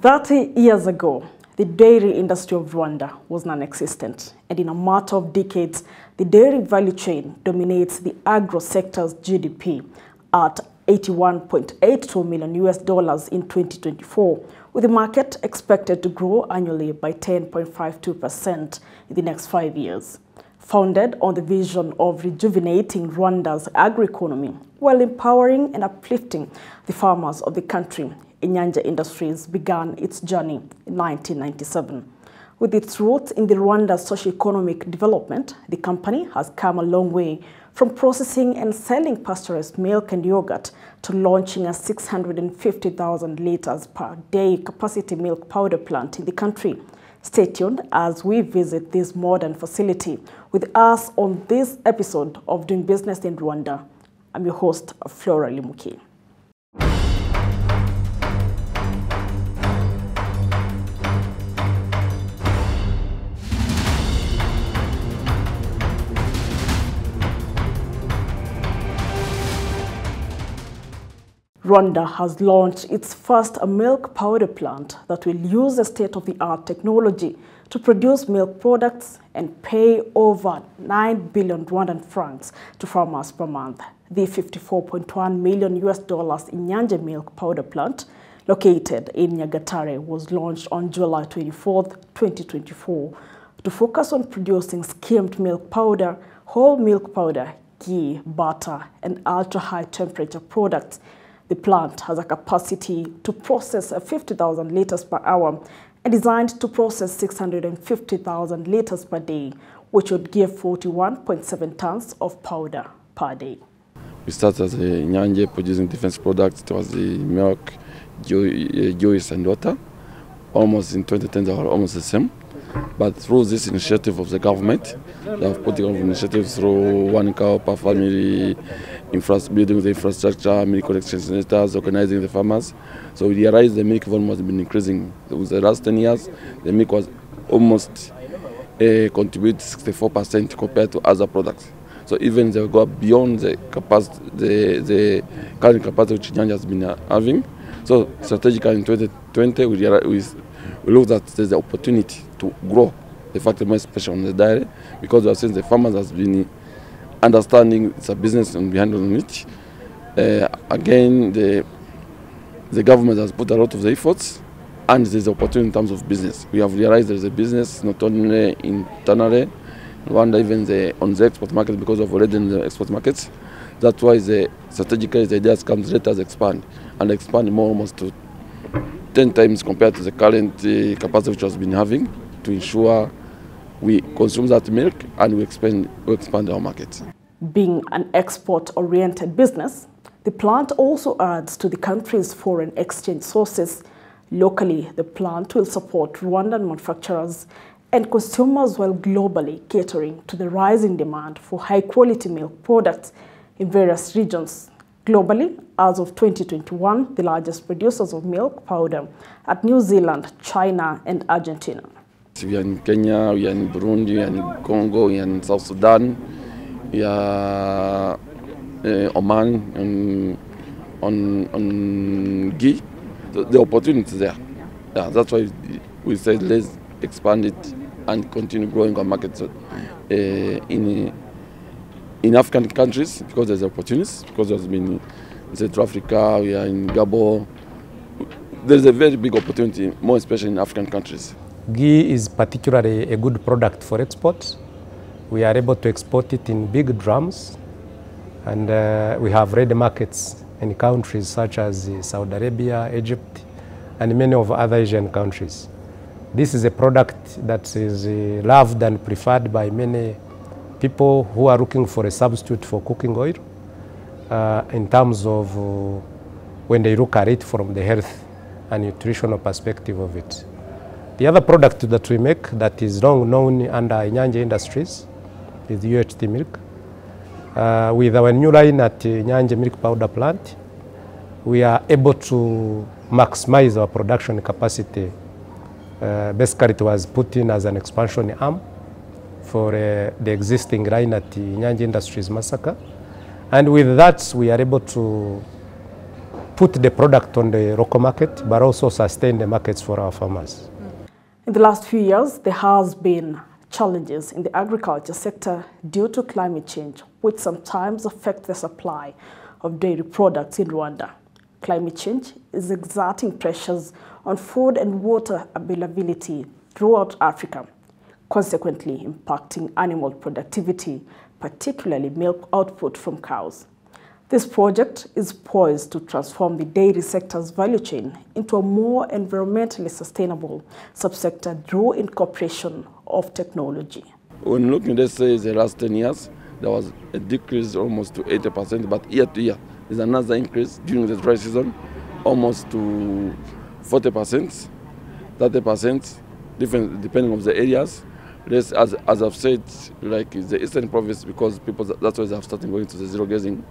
30 years ago, the dairy industry of Rwanda was non-existent, and in a matter of decades, the dairy value chain dominates the agro sector's GDP at $81.82 million in 2024, with the market expected to grow annually by 10.52% in the next 5 years. Founded on the vision of rejuvenating Rwanda's agri-economy while empowering and uplifting the farmers of the country, Inyange Industries began its journey in 1997. With its roots in the Rwanda's socio-economic development, the company has come a long way from processing and selling pasteurized milk and yogurt to launching a 650,000 liters per day capacity milk powder plant in the country. Stay tuned as we visit this modern facility with us on this episode of Doing Business in Rwanda. I'm your host, Flora Limuki. Rwanda has launched its first milk powder plant that will use a state-of-the-art technology to produce milk products and pay over 9 billion Rwandan francs to farmers per month. The $54.1 million Inyange milk powder plant, located in Nyagatare, was launched on July 24, 2024, to focus on producing skimmed milk powder, whole milk powder, ghee, butter, and ultra-high temperature products. The plant has a capacity to process 50,000 liters per hour and designed to process 650,000 liters per day, which would give 41.7 tons of powder per day. We started as a Inyange producing different products. It was the milk, juice and water. Almost in 2010 they were almost the same. But through this initiative of the government, they have put together initiatives through one cow per family, building the infrastructure, milk collection centers, organizing the farmers. So we realized the milk volume has been increasing. With the last 10 years, the milk was almost contribute 64% compared to other products. So even they go beyond the capacity, the current capacity which Inyange has been having. So strategically in 2020, we looked at there's the opportunity to grow the factory, more especially on the dairy, because we have seen the farmers has been understanding it's a business and behind on it. Again, the government has put a lot of the efforts, and there's opportunity in terms of business. We have realized there's a business not only internally, Rwanda, even on the export market, because of already in the export markets. That's why strategically the ideas comes, let us expand more, almost to 10 times compared to the current capacity which has been having, to ensure we consume that milk and we expand our market. Being an export-oriented business, the plant also adds to the country's foreign exchange sources. Locally, the plant will support Rwandan manufacturers and consumers while globally catering to the rising demand for high-quality milk products in various regions. Globally, as of 2021, the largest producers of milk powder are New Zealand, China, and Argentina. We are in Kenya, we are in Burundi, we are in Congo, we are in South Sudan, we are Oman, on ghee. The opportunity is there. Yeah, that's why we said let's expand it and continue growing our markets in African countries, because there's opportunities, because there's been in Central Africa, we are in Gabon. There's a very big opportunity, more especially in African countries. Ghee is particularly a good product for export. We are able to export it in big drums, and we have ready markets in countries such as Saudi Arabia, Egypt, and many of other Asian countries. This is a product that is loved and preferred by many people who are looking for a substitute for cooking oil in terms of when they look at it from the health and nutritional perspective of it. The other product that we make that is long known under Inyange Industries is UHT milk. With our new line at Inyange milk powder plant, we are able to maximize our production capacity. Basically, it was put in as an expansion arm for the existing line at Inyange Industries Massacre. And with that, we are able to put the product on the local market, but also sustain the markets for our farmers. In the last few years, there has been challenges in the agriculture sector due to climate change, which sometimes affect the supply of dairy products in Rwanda. Climate change is exerting pressures on food and water availability throughout Africa, consequently impacting animal productivity, particularly milk output from cows. This project is poised to transform the dairy sector's value chain into a more environmentally sustainable subsector through incorporation of technology. When looking, let's say, the last 10 years, there was a decrease almost to 80%, but year to year, there's another increase during the dry season, almost to 40%, 30%, depending on the areas. As I've said, like the Eastern Province, because people, that's why they have started going to the zero grazing,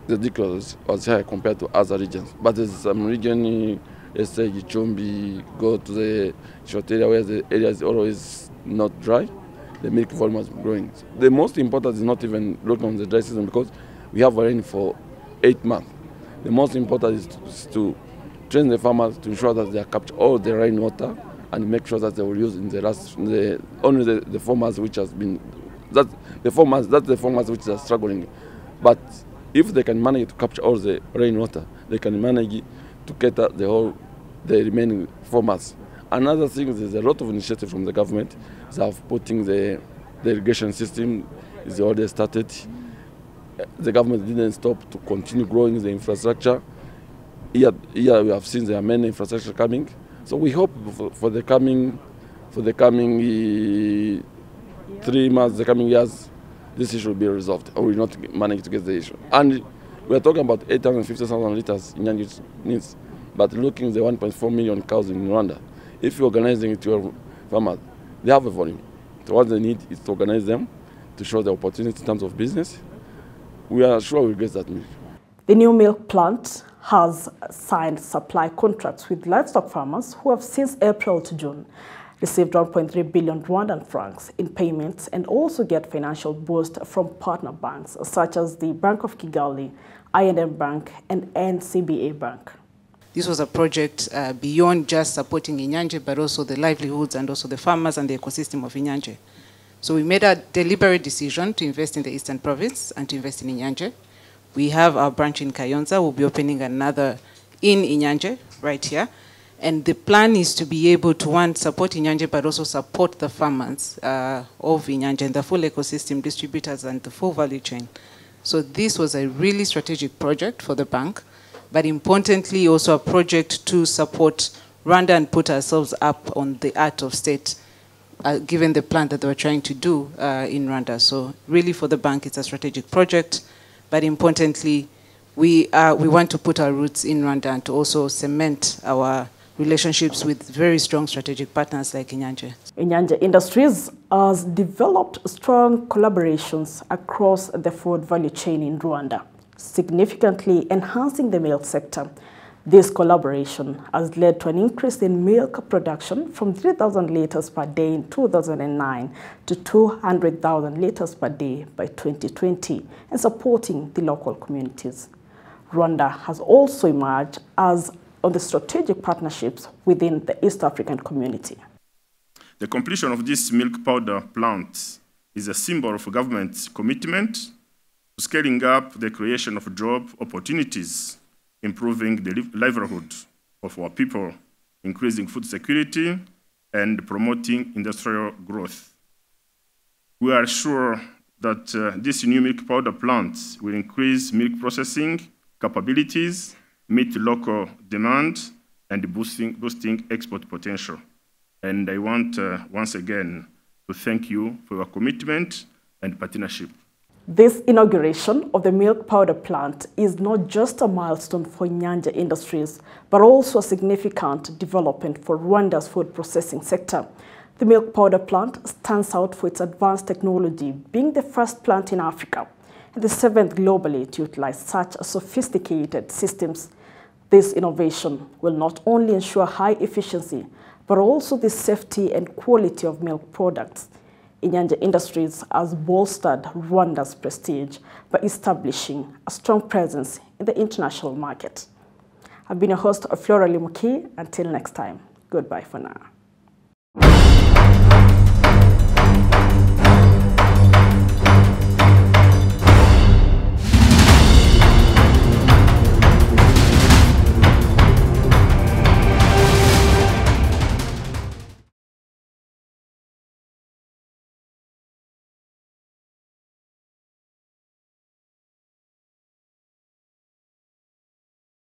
the decrease was high compared to other regions. But there's some region, let's say Gichumbi, go to the short area where the area is always not dry, the milk volume is growing. The most important is not even looking on the dry season because we have rain for 8 months. The most important is to train the farmers to ensure that they capture all the rainwater and make sure that they will use in only the farmers which has been, that's the farmers which are struggling. But if they can manage to capture all the rainwater, they can manage to cater the remaining farmers. Another thing is there's a lot of initiative from the government. They have putting the irrigation system is already started. The government didn't stop to continue growing the infrastructure. Here we have seen there are many infrastructure coming. So we hope for the coming 3 months, the coming years, this issue will be resolved, or we will not manage to get the issue. And we are talking about 850,000 liters Inyange needs, but looking at the 1.4 million cows in Rwanda, if you're organizing it to your farmers, they have a volume. So what they need is to organize them to show the opportunity in terms of business. We are sure we'll get that milk. The new milk plant has signed supply contracts with livestock farmers who have since April to June received 1.3 billion Rwandan francs in payments and also get financial boost from partner banks such as the Bank of Kigali, I&M Bank and NCBA Bank. This was a project beyond just supporting Inyange, but also the livelihoods and also the farmers and the ecosystem of Inyange. So we made a deliberate decision to invest in the Eastern Province and to invest in Inyange. We have our branch in Kayonza. We'll be opening another in Inyange right here. And the plan is to be able to, one, support Inyange, but also support the farmers of Inyange and the full ecosystem, distributors, and the full value chain. So this was a really strategic project for the bank, but importantly also a project to support Rwanda and put ourselves up on the art of state, given the plan that they were trying to do in Rwanda. So really for the bank, it's a strategic project, but importantly, we want to put our roots in Rwanda and to also cement our relationships with very strong strategic partners like Inyange. Inyange Industries has developed strong collaborations across the food value chain in Rwanda, significantly enhancing the milk sector. This collaboration has led to an increase in milk production from 3,000 liters per day in 2009 to 200,000 liters per day by 2020 and supporting the local communities. Rwanda has also emerged as on the strategic partnerships within the East African community. The completion of this milk powder plant is a symbol of government's commitment to scaling up the creation of job opportunities, improving the livelihood of our people, increasing food security, and promoting industrial growth. We are sure that this new milk powder plant will increase milk processing capabilities, meet local demand, and boosting export potential. And I want once again to thank you for your commitment and partnership. This inauguration of the milk powder plant is not just a milestone for Inyange Industries, but also a significant development for Rwanda's food processing sector. The milk powder plant stands out for its advanced technology, being the first plant in Africa and the 7th globally to utilize such sophisticated systems. This innovation will not only ensure high efficiency, but also the safety and quality of milk products. Inyange Industries has bolstered Rwanda's prestige by establishing a strong presence in the international market. I've been your host, Flora Limuki. Until next time, goodbye for now.